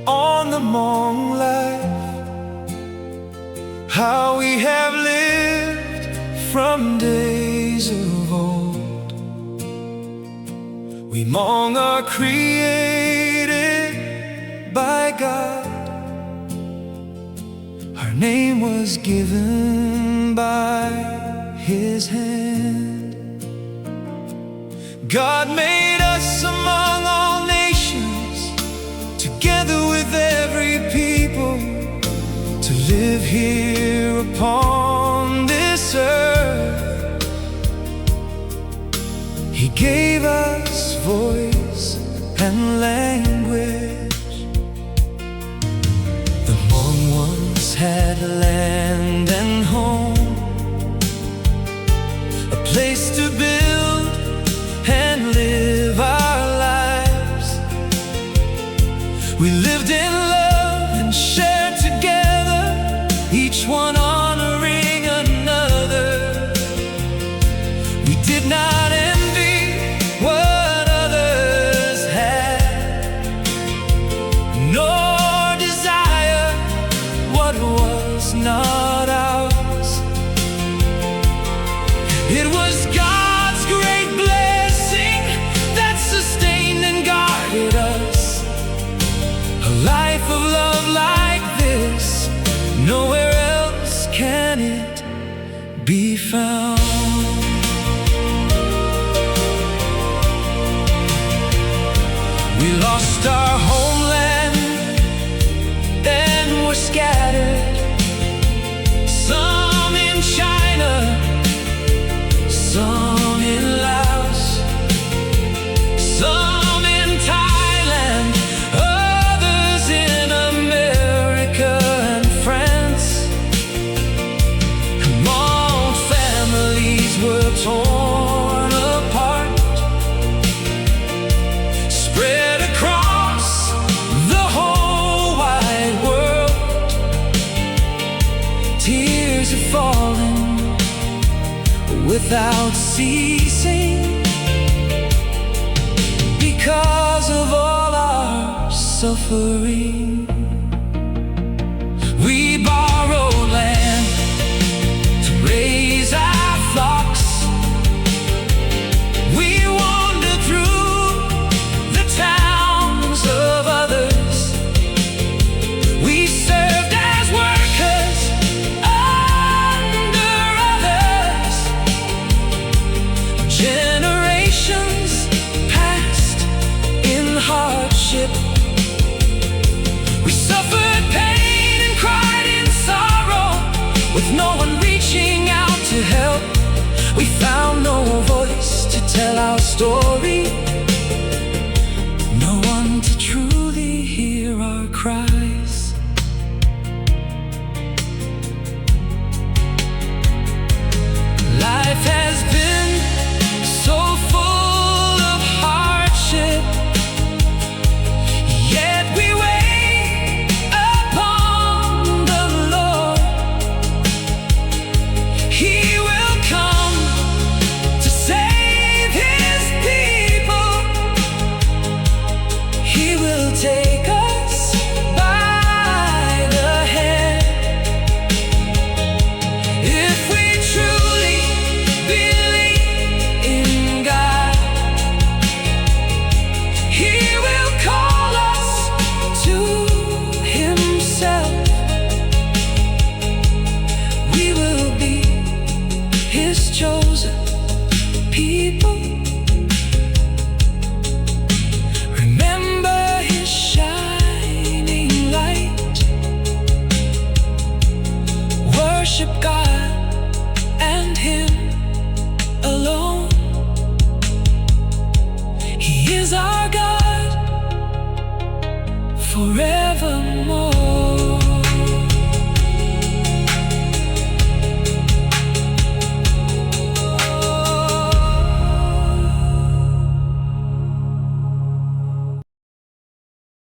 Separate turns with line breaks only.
on the Hmong Life, how we have lived from days of old. We Hmong are created by God. Our name was given by His hand. God made us among all nations, together with every people, to live here upon this earth. He gave us voice and language. The Hmong once had land and home, a place to build and live our lives. We lived in love and shared together, each one honoring another. We did not envy what others had, nor desire what was not ours. It was God's great blessing that sustained and guarded us. A life of love like this, nowhere else can it be found. We lost our homeland and were scattered, some in China, some in Laos, some in Thailand, others in America and France. Hmong families were torn apart, spread across the whole wide world. Tears have fallen without ceasing, because of all our suffering. We borrowed land to raise our flocks. We wandered through the towns of others. We served as workers under others. Generations passed in hardship. We suffered pain and cried in sorrow, with no one reaching out to help. We found no voice to tell our story, no one to truly hear our cries. Life has been so full of hardship, yet we wait upon the Lord. He will come to save His people. He will take us by the hand. If we truly believe in God, He will call us to Himself. We will be His chosen people. Remember His shining light. Worship God and Him alone. He is our God forevermore.